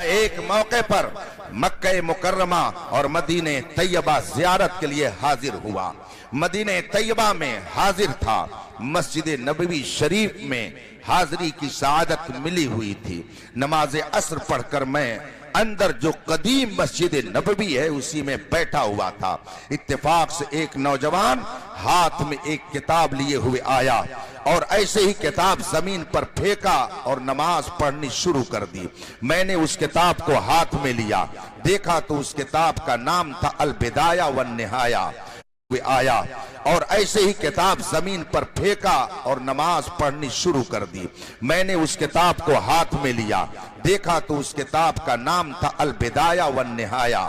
एक मौके पर मक्के मुकर्रमा और मदीने तैयबा जियारत के लिए हाजिर हुआ। मदीने तैयबा में हाजिर था, मस्जिद नबवी शरीफ में हाजिरी की सआदत मिली हुई थी। नमाज असर पढ़कर मैं अंदर जो कदीम मस्जिद नबवी है उसी में बैठा हुआ था। इत्तेफाक से एक नौजवान हाथ में एक किताब लिए हुए आया और ऐसे ही किताब जमीन पर फेंका और नमाज पढ़नी शुरू कर दी। मैंने उस किताब को हाथ में लिया, देखा तो उस किताब का नाम था अल बिदाया वन निहाया। आया और ऐसे ही किताब जमीन पर फेंका और नमाज पढ़नी शुरू कर दी। मैंने उस किताब को हाथ में लिया, देखा तो उस किताब का नाम था अल बिदाया वन निहाया।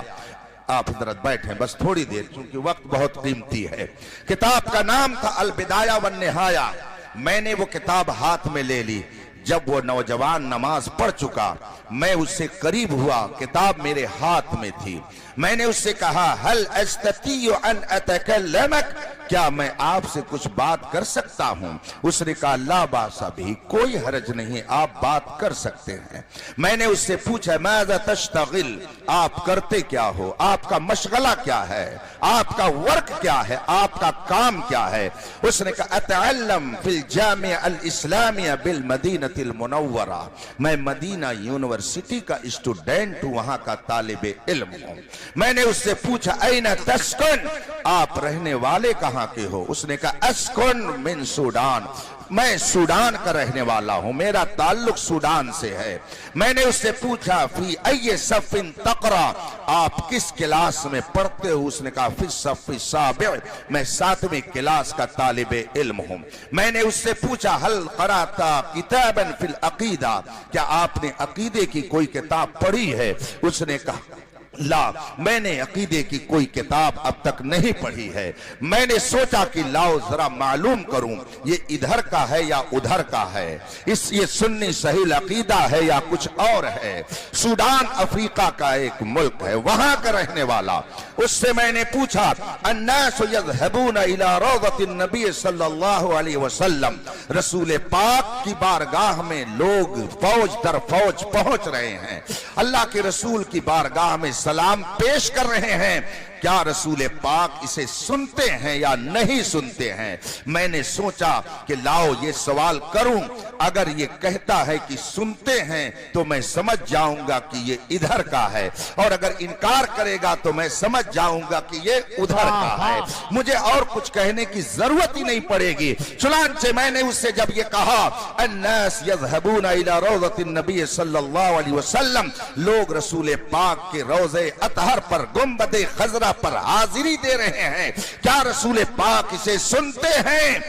आप हजरत बैठे बस थोड़ी देर, क्योंकि वक्त बहुत कीमती है। किताब का नाम था अल बिदाया वन निहाया। मैंने वो किताब हाथ में ले ली। जब वो नौजवान नमाज पढ़ चुका, मैं उससे करीब हुआ, किताब मेरे हाथ में थी। मैंने उससे कहा हल अस्ततियु अन अतकल्लमक, क्या मैं आपसे कुछ बात कर सकता हूं? उसने कहा ला बासा भी, कोई हरज नहीं, आप बात कर सकते हैं। मैंने उससे पूछा माज़ा तश्तगिल, आप करते क्या हो, आपका मशगला क्या है, आपका वर्क क्या है, आपका काम क्या है? उसने कहा अतअल्लम फिल जामिया अल इस्लामिया बिल मदीनतिल मुनव्वरा, मैं मदीना यूनिवर्सिटी का स्टूडेंट हूं, वहां का तालिबे इल्म हूं। मैंने उससे पूछा ऐना तस्कुन, आप रहने वाले कहां के हो? उसने कहा अस्कुन मिन सूडान, मैं सूडान का रहने वाला हूं, मेरा ताल्लुक सूडान से है। मैंने उससे पूछा फी अय्य सफ़िन तक़रा, आप किस क्लास में पढ़ते हो? उसने कहा फी सफ़ी साबिअ, मैं 7वीं क्लास का तालिबे इल्म हूं। मैंने उससे पूछा हल क़राता किताबन फिल अक़ीदा, क्या आपने अक़ीदे की कोई किताब पढ़ी है? उसने कहा ला, मैंने अकीदे की कोई किताब अब तक नहीं पढ़ी है। मैंने सोचा कि लाओ जरा मालूम करूं ये इधर का है या उधर का है, ये सुन्नी सही अकीदा है या कुछ और है। सूडान अफ्रीका का एक मुल्क है, वहां का रहने वाला। उससे मैंने पूछा अन्नास यज़हबून इला रौज़तिन नबी सल्लल्लाहु अलैहि वसल्लम, रसूल पाक की बारगाह में लोग फौज दर फौज पहुंच रहे हैं, अल्लाह के रसूल की बारगाह में सलाम पेश कर रहे हैं, क्या रसूल पाक इसे सुनते हैं या नहीं सुनते हैं? मैंने सोचा कि लाओ ये सवाल करूं, अगर ये कहता है कि सुनते हैं तो मैं समझ जाऊंगा कि ये इधर का है, और अगर इनकार करेगा तो मैं समझ जाऊंगा कि ये उधर का है। मुझे और कुछ कहने की जरूरत ही नहीं पड़ेगी। चुनांचे मैंने उससे जब ये कहा अन्नास यज़हबून इला रौज़तिन नबी सल्लल्लाहु अलैहि वसल्लम, लोग रसूल पाक के रोज़े अतहर पर गुंबदे खजरा पर हाजिरी दे रहे हैं, क्या रसूल पाक इसे सुनते हैं?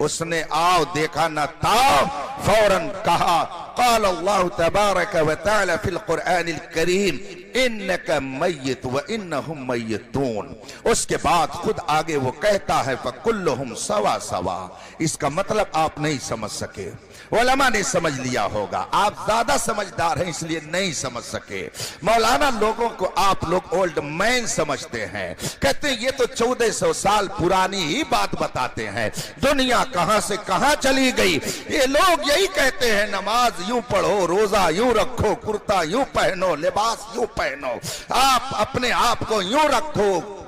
उसने आओ देखा न ताओ, फौरन कहा क़ाल अल्लाहु तबारक व तआला फिल कुरआनिल करीम इन्नका मय्यित व इन्नहुम मय्यितून। उसके बाद खुद आगे वो कहता है फकुल्लुहुम सवा सवा। इसका मतलब आप नहीं समझ सके, उलमा ने समझ लिया होगा, आप ज्यादा समझदार हैं इसलिए नहीं समझ सके। मौलाना लोगों को आप लोग ओल्ड मैन समझते हैं, कहते हैं ये तो 1400 साल पुरानी ही बात बताते हैं, दुनिया कहां से कहां चली गई। ये लोग यही कहते हैं नमाज यूं पढ़ो, रोजा यूं रखो, कुर्ता यूं पहनो, लिबास यूं पहनो, आप अपने आप को यूं रखो,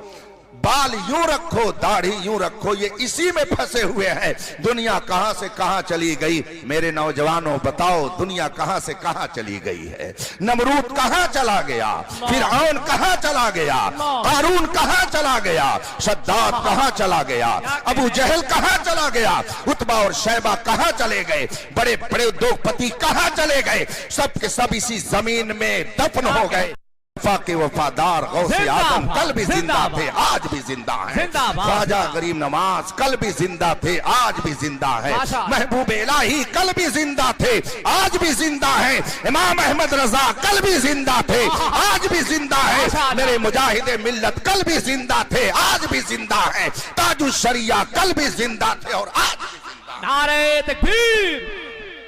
बाल यूं रखो, दाढ़ी यूं रखो, ये इसी में फंसे हुए हैं। दुनिया कहां से कहां चली गई? मेरे नौजवानों बताओ दुनिया कहां से कहां चली गई है? नमरूद कहां चला गया? फिरऔन कहां चला गया? कारून कहां चला गया? शद्दाद कहां चला गया? अबू जहल कहां चला गया? उतबा और शैबा कहां चले गए? बड़े बड़े उद्योगपति कहां चले गए? सब के सब इसी जमीन में दफन हो गए। के वफादार गौसे आजम कल भी जिंदा थे, आज भी जिंदा हैं। ख्वाजा गरीब नवाज कल भी जिंदा थे, आज भी जिंदा है। महबूब इलाही कल भी जिंदा थे, आज भी जिंदा हैं। इमाम अहमद रजा कल भी जिंदा थे, आज भी जिंदा है। मेरे मुजाहिदे मिल्लत कल भी जिंदा थे, आज भी जिंदा है। ताजुल शरिया कल भी जिंदा थे और आज भी जिंदा। नारे तकबीर,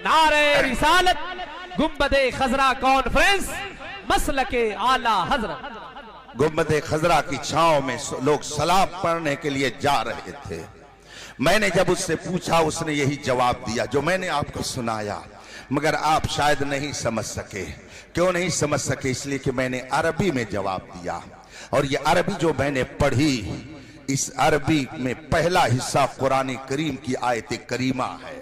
नारे रिसालत, गुंबदे खजरा कॉन्फ्रेंस, मसलके आला हजरत। गुंबदे खजरा की छांव में लोग सलाम पढ़ने के लिए जा रहे थे। मैंने जब उससे पूछा उसने यही जवाब दिया जो मैंने आपको सुनाया। मगर आप शायद नहीं समझ सके। क्यों नहीं समझ सके? इसलिए कि मैंने अरबी में जवाब दिया, और ये अरबी जो मैंने पढ़ी, इस अरबी में पहला हिस्सा कुरान करीम की आयत करीमा है।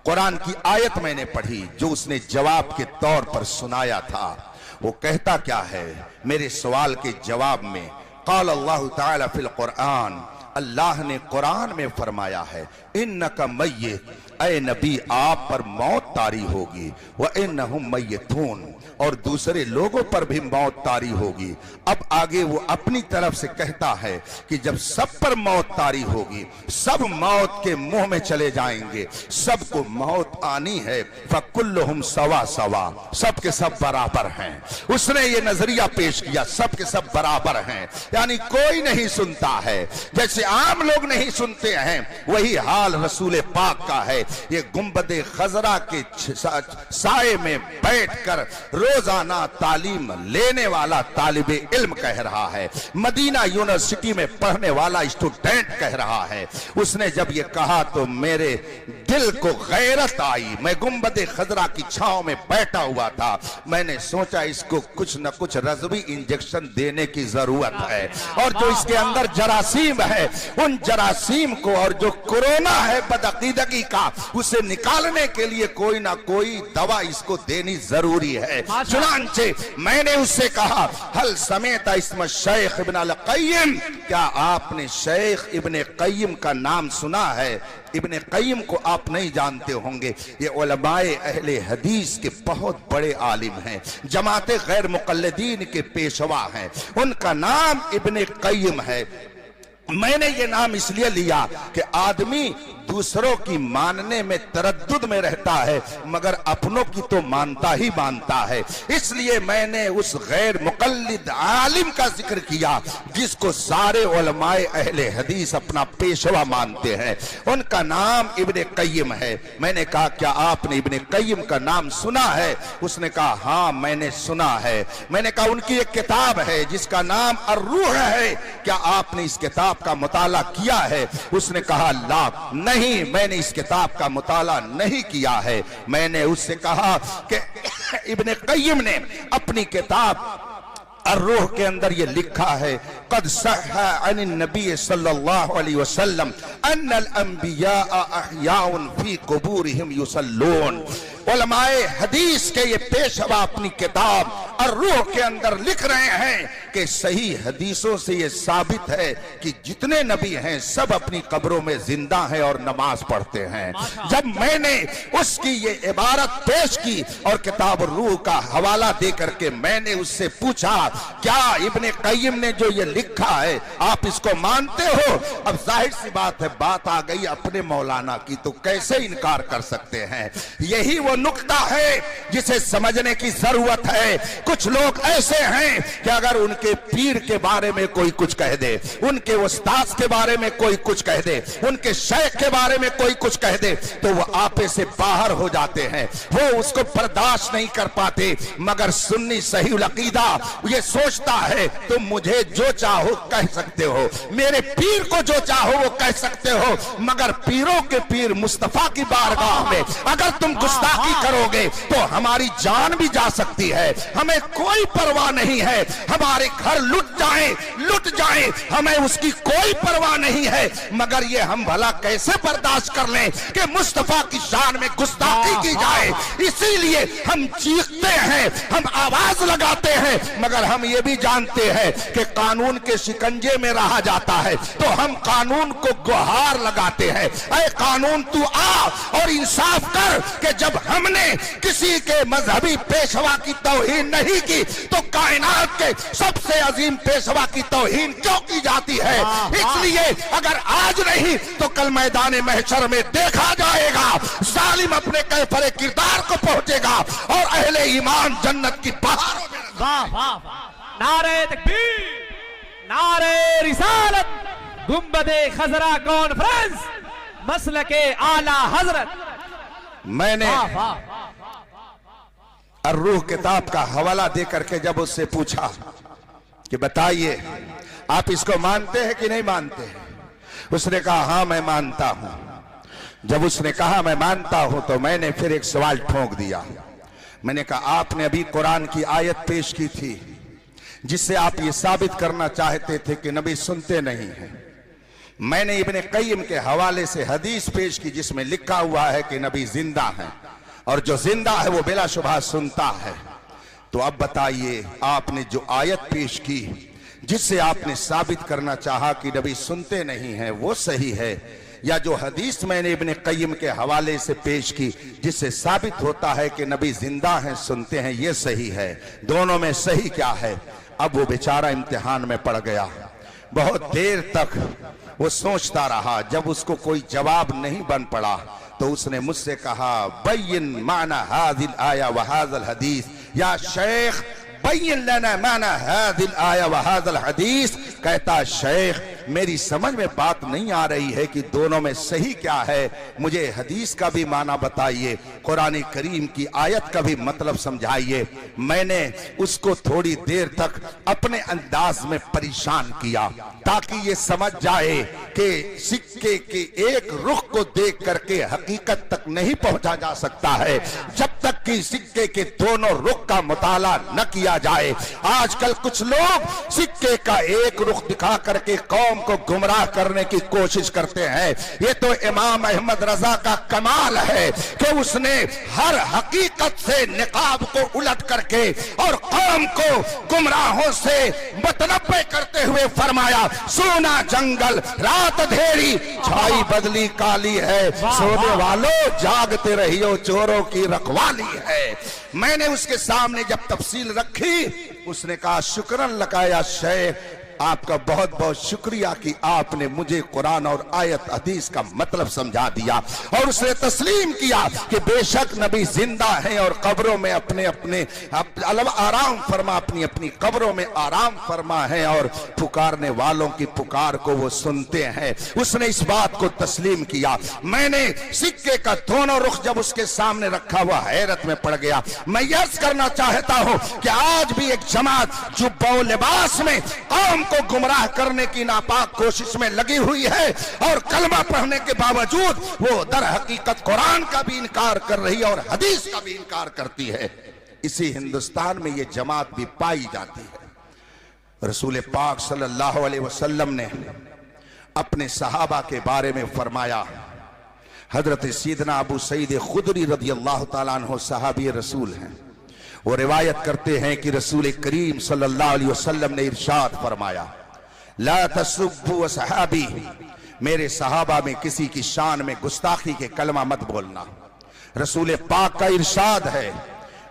कुरान की आयत मैंने पढ़ी जो उसने जवाब के तौर पर सुनाया था। वो कहता क्या है मेरे सवाल के जवाब में? क़ाल अल्लाह ताला फिल कुरान, अल्लाह ने कुरान में फरमाया है, इन्नका मय्यित, ऐ नबी आप पर मौत तारी होगी, व इन्नहुम मय्यितून, और दूसरे लोगों पर भी मौत तारी होगी। अब आगे वो अपनी तरफ से कहता है कि जब सब पर मौत तारी होगी, सब मौत के मुंह में चले जाएंगे, सबको मौत आनी है, फकुल्लुहुम सवा सवा, सब के सब बराबर हैं। उसने ये नजरिया पेश किया, सब के सब बराबर हैं, यानी कोई नहीं सुनता है। जैसे आम लोग नहीं सुनते हैं, वही हाल रसूल पाक का है। ये गुंबदे खजरा के साए में बैठकर रोजाना तालीम लेने वाला तालिबे इल्म कह रहा है, मदीना यूनिवर्सिटी में पढ़ने वाला स्टूडेंट कह रहा है। उसने जब ये कहा तो मेरे दिल को गैरत आई। मैं गुंबदे खजरा की छांव में बैठा हुआ था, मैंने सोचा इसको कुछ न कुछ रज़वी इंजेक्शन देने की जरूरत है, और जो इसके अंदर जरासीम है, उन जरासीम को, और जो कोरोना है बदअकीदगी का, उसे निकालने के लिए कोई ना कोई दवा इसको देनी जरूरी है। चुनांचे मैंने उससे कहा, हल समेत इस्म शेख इब्न अल क़य्यिम, क्या आपने शेख इब्न क़य्यिम का नाम सुना है? इब्न क़य्यिम को आप नहीं जानते होंगे, ये उलमाए अहले हदीस के बहुत बड़े आलिम हैं, जमाते गैर मुक़ल्लिदीन के पेशवा हैं, उनका नाम इब्न क़य्यिम है। मैंने ये नाम इसलिए लिया कि आदमी दूसरों की मानने में तरद्दुद में रहता है, मगर अपनों की तो मानता ही मानता है। इसलिए मैंने उस गैर मुक़ल्लिद आलिम का जिक्र किया जिसको सारे उलमाए अहले हदीस अपना पेशवा मानते हैं, उनका नाम इब्न क़य्यिम है। मैंने कहा क्या आपने इब्न क़य्यिम का नाम सुना है? उसने कहा हाँ मैंने सुना है। मैंने कहा उनकी एक किताब है जिसका नाम अर्रूह है, क्या आपने इस किताब का मुताला किया है? उसने कहा ला, नहीं मैंने इस किताब का मुताला नहीं किया है। मैंने उससे कहा कि इब्न क़य्यिम ने अपनी किताब अर्रूह के अंदर ये लिखा है, क़द सह्ह अन नबी सल्लल्लाहु अलैहि वसल्लम अन्नल अंबिया अहयाउन फी क़ुबूरिहिम युसल्लून। उलमाए हदीस के ये पेशवा अपनी किताब अर्रूह के अंदर लिख रहे हैं कि सही हदीसों से ये साबित है कि जितने नबी हैं सब अपनी कब्रों में जिंदा हैं और नमाज पढ़ते हैं। जब मैंने उसकी ये इबारत पेश की और किताब अर्रूह का हवाला दे करके मैंने उससे पूछा क्या इब्न क़य्यिम ने जो ये लिखा है आप इसको मानते हो? अब जाहिर सी बात है, बात आ गई अपने मौलाना की, तो कैसे इनकार कर सकते हैं? यही वो नुक्ता है जिसे समझने की जरूरत है। कुछ लोग ऐसे हैं कि अगर उनके पीर के बारे में कोई कुछ कह दे, उनके उस्ताद के बारे में कोई कुछ कह दे, उनके शेख के बारे में कोई कुछ कह दे, तो वो आपे से बाहर हो जाते हैं, वो उसको बर्दाश्त नहीं कर पाते। मगर सुन्नी सही अकीदा ये सोचता है तुम मुझे जो चाहो कह सकते हो, मेरे पीर को जो चाहो वो कह सकते हो, मगर पीरों के पीर मुस्तफा की बारगाह में अगर तुम गुस्ताखी करोगे तो हमारी जान भी जा सकती है। हमें कोई परवाह नहीं है, हमारे घर लुट जाए हमें उसकी कोई परवाह नहीं है, मगर ये हम भला कैसे बर्दाश्त कर लें कि मुस्तफा की शान में गुस्ताखी की जाए। इसीलिए हम चीखते हैं, हम आवाज लगाते हैं, मगर हम ये भी जानते हैं कि कानून के शिकंजे में रहा जाता है, तो हम कानून को गुहार लगाते हैं, ऐ कानून तू आ और इंसाफ कर कि जब हमने किसी के मजहबी पेशवा की तौहीन नहीं की तो कायनात के सबसे अजीम पेशवा की तौहीन क्यों की जाती है? इसलिए अगर आज नहीं तो कल मैदान महशर में देखा जाएगा, जालिम अपने कैफरे किरदार को पहुंचेगा और अहले ईमान जन्नत की पहाड़ों में। वाह वाह वाह, नारे तकबीर, नारे रिसालत, गुंबदे खजरा कॉन्फ्रेंस, मसलके आला हजरत। मैंने अर्रूह किताब का हवाला देकर के जब उससे पूछा कि बताइए आप इसको मानते हैं कि नहीं मानते हैं, उसने कहा हाँ मैं मानता हूं। जब उसने कहा मैं मानता हूं, तो मैंने फिर एक सवाल ठोक दिया। मैंने कहा आपने अभी कुरान की आयत पेश की थी जिससे आप ये साबित करना चाहते थे कि नबी सुनते नहीं हैं। मैंने इब्ने क़य्यिम के हवाले से हदीस पेश की जिसमें लिखा हुआ है कि नबी जिंदा है, और जो जिंदा है वो बिलाशुबह सुनता है। तो अब बताइए, आपने जो आयत पेश की जिससे आपने साबित करना चाहा कि नबी सुनते नहीं हैं, वो सही है, या जो हदीस मैंने इब्ने क़य्यिम के हवाले से पेश की जिससे साबित होता है कि नबी जिंदा हैं, सुनते हैं, ये सही है? दोनों में सही क्या है? अब वो बेचारा इम्तिहान में पड़ गया। बहुत देर तक वो सोचता रहा। जब उसको कोई जवाब नहीं बन पड़ा तो उसने मुझसे कहा, बय्यिन माना हाज़िल आया व हाज़ल हदीस, या शेख बय्यिन लना माना हाज़िल आया व हाज़ल हदीस। कहता, शेख मेरी समझ में बात नहीं आ रही है कि दोनों में सही क्या है, मुझे हदीस का भी माना बताइए, कुरान करीम की आयत का भी मतलब समझाइए। मैंने उसको थोड़ी देर तक अपने अंदाज में परेशान किया ताकि ये समझ जाए कि सिक्के के एक रुख को देख करके हकीकत तक नहीं पहुंचा जा सकता है जब तक कि सिक्के के दोनों रुख का मुताला न किया जाए। आजकल कुछ लोग सिक्के का एक रुख दिखा करके कौम को गुमराह करने की कोशिश करते हैं। ये तो इमाम अहमद रजा का कमाल है कि उसने हर हकीकत से निकाब को उलट करके और कौम को गुमराहों से मुतनब्बे करते हुए फरमाया, सोना जंगल रात अंधेरी छाई बदली काली है, सोने वालों जागते रहियो चोरों की रखवाली है। मैंने उसके सामने जब तफसील रखी, उसने कहा, शुक्रन लगाया शेख, आपका बहुत बहुत शुक्रिया कि आपने मुझे कुरान और आयत हदीस का मतलब समझा दिया। और उसने तस्लीम किया कि बेशक नबी जिंदा हैं और कब्रों में अपने अपने आराम फरमा, अपनी अपनी कब्रों में आराम फरमा है और पुकारने वालों की पुकार को वो सुनते हैं। उसने इस बात को तस्लीम किया। मैंने सिक्के का दोनों रुख जब उसके सामने रखा हुआ हैरत में पड़ गया। मैं यर्ज करना चाहता हूं कि आज भी एक जमात जुब्बा लिबास में कौम को गुमराह करने की नापाक कोशिश में लगी हुई है और कलमा पढ़ने के बावजूद वो दर हकीकत कुरान का भी इनकार कर रही है और हदीस का भी इनकार करती है। इसी हिंदुस्तान में ये जमात भी पाई जाती है। रसूल पाक सल्लल्लाहु अलैहि वसल्लम ने अपने सहाबा के बारे में फरमाया, हजरत सैयदना अबू सईद खुदरी रदियल्लाहु ताला अन्हु सहाबी रसूल हैं। वो रिवायत करते हैं कि रसूल करीम सल्लल्लाहु अलैहि वसल्लम ने इरशाद फरमाया, ला तसुब्बु असहाबी, मेरे सहाबा में किसी की शान में गुस्ताखी के कलमा मत बोलना। रसूल पाक का इरशाद है,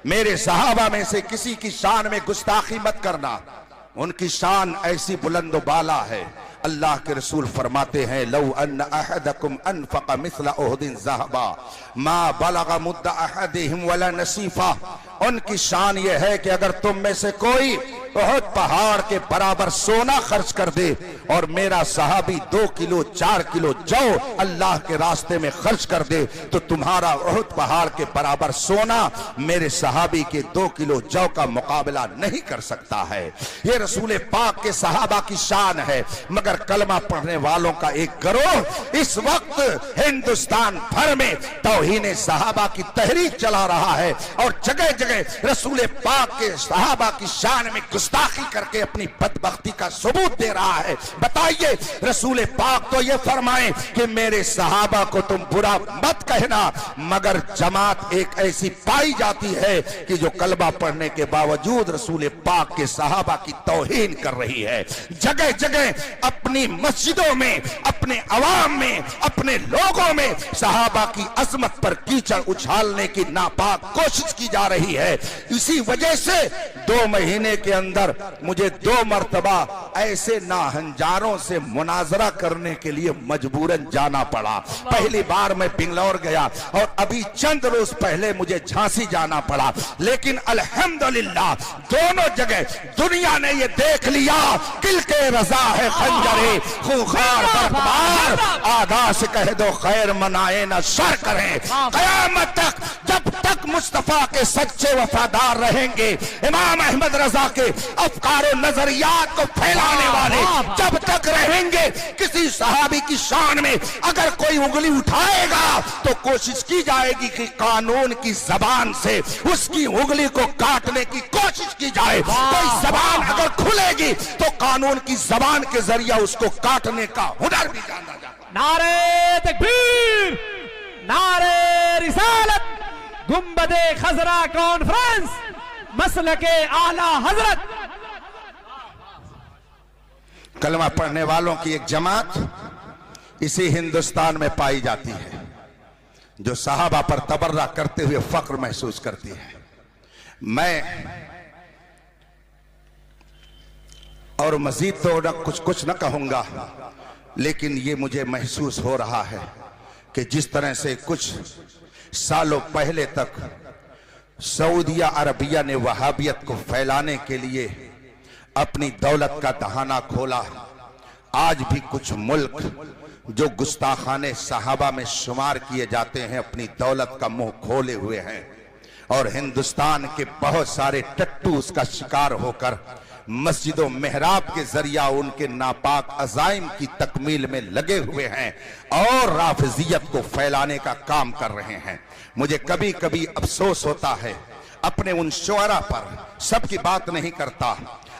मेरे सहाबा में से किसी की शान में गुस्ताखी मत करना, उनकी शान ऐसी बुलंद बाला है। अल्लाह के रसूल फरमाते हैं, लौ अन्न अहदकुम अनफक़ मिस्ल उहदिन ज़हबा मा बलग़ मुद्द अहदिहिम वला नसीफा। उनकी शान यह है कि अगर तुम में से कोई बहुत पहाड़ के बराबर सोना खर्च कर दे और मेरा सहाबी 2 किलो 4 किलो जौ अल्लाह के रास्ते में खर्च कर दे, तो तुम्हारा उहद पहाड़ के बराबर सोना मेरे सहाबी के 2 किलो जौ का मुकाबला नहीं कर सकता है। ये रसूल पाक के सहाबा की शान है। मगर कलमा पढ़ने वालों का एक गिरोह इस वक्त हिंदुस्तान भर में तौहीन सहाबा की तहरीक चला रहा है और जगह जगह रसूल पाक के सहाबा की शान में गुस्ताखी करके अपनी बदबख्ती का सबूत दे रहा है। बताइए, रसूल पाक तो ये फरमाए कि मेरे सहाबा को तुम बुरा मत कहना, मगर जमात एक ऐसी पाई जाती है कि जो कलमा पढ़ने के बावजूद रसूल पाक के सहाबा की तौहीन कर रही है। जगह जगह अपनी मस्जिदों में, अपने अवाम में, अपने लोगों में सहाबा की अजमत पर कीचड़ उछालने की नापाक कोशिश की जा रही है। इसी वजह से 2 महीने के अंदर मुझे 2 मर्तबा ऐसे नाहंजारों से मुनाजरा करने के लिए मजबूरन जाना पड़ा। पहली बार मैं बिंगलौर गया और अभी चंद रोज पहले मुझे झांसी जाना पड़ा, लेकिन अल्हम्दुलिल्लाह दोनों जगह दुनिया ने ये देख लिया, किल के रजा है खंजरे खूंखार बर्फबार, आगा से कह दो खैर मनाए न शर करें। कयामत तक जब तक मुस्तफा के सच्चे वफादार रहेंगे, इमाम अहमद रजा के अफकार और नजरियात को फैला आने वाले जब तक रहेंगे, किसी सहाबी की शान में अगर कोई उंगली उठाएगा तो कोशिश की जाएगी कि कानून की जबान से उसकी उंगली को काटने की कोशिश की जाए। कोई जबान अगर खुलेगी तो कानून की जबान के जरिए उसको काटने का हुनर भी जाना जाता। नारे तकबीर, नारे रिसालत, गुंबदे खजरा कॉन्फ्रेंस, मसलके आला हजरत। कलमा पढ़ने वालों की एक जमात इसी हिंदुस्तान में पाई जाती है जो सहाबा पर तबर्रा करते हुए फख्र महसूस करती है। मैं और मजीद तो कुछ न कहूंगा, लेकिन ये मुझे महसूस हो रहा है कि जिस तरह से कुछ सालों पहले तक सऊदिया अरबिया ने वहाबियत को फैलाने के लिए अपनी दौलत का दहाना खोला, आज भी कुछ मुल्क जो गुस्ताखाने सहाबा में शुमार किए जाते हैं अपनी दौलत का मुंह खोले हुए हैं, और हिंदुस्तान के बहुत सारे टट्टू उसका शिकार होकर मस्जिदों मेहराब के जरिया उनके नापाक अजाइम की तकमील में लगे हुए हैं और राफिजियत को फैलाने का काम कर रहे हैं। मुझे कभी कभी अफसोस होता है अपने उन शुअरा पर, सबकी बात नहीं करता,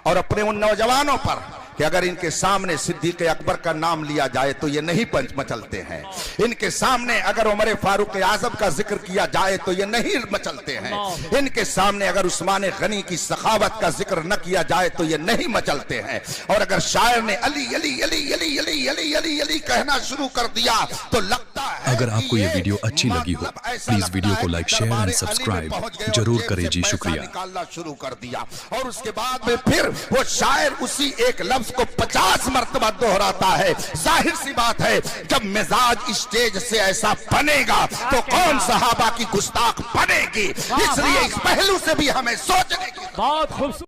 और अपने उन नौजवानों पर कि अगर इनके सामने सिद्दीक अकबर का नाम लिया जाए तो ये नहीं पंच मचलते हैं, इनके सामने अगर उमर फारूक आजम का जिक्र किया जाए तो ये नहीं मचलते हैं, इनके सामने अगर उस्मान गनी की सखावत का जिक्र न किया जाए तो ये नहीं मचलते हैं, और अगर शायर ने अली अली अली अली अली अली अली अली कहना शुरू कर दिया तो लगता है। अगर आपको ये वीडियो अच्छी लगी हो प्लीज वीडियो को लाइक, शेयर एंड सब्सक्राइब जरूर करें जी, शुक्रिया। निकालना शुरू कर दिया और उसके बाद में फिर वो शायर उसी एक लफ्ज को 50 मरतबा दोहराता है। जाहिर सी बात है जब मिजाज स्टेज से ऐसा बनेगा तो कौन सहाबा की गुस्ताख बनेगी। इसलिए इस पहलू से भी हमें सोचने की। बहुत खूबसूरत।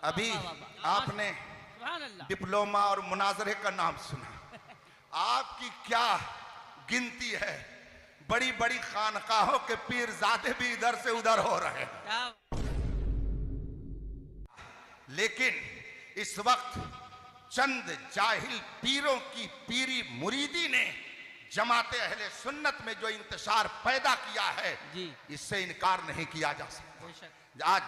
अभी आपने डिप्लोमा और मुनाजरे का नाम सुना, आपकी क्या गिनती है, बड़ी बड़ी खानकाहों के पीरजादे भी इधर से उधर हो रहे हैं, लेकिन इस वक्त चंद जाहिल पीरों की पीरी मुरीदी ने जमाते अहले सुन्नत में जो इंतशार पैदा किया है, इससे इनकार नहीं किया जा सकता। आज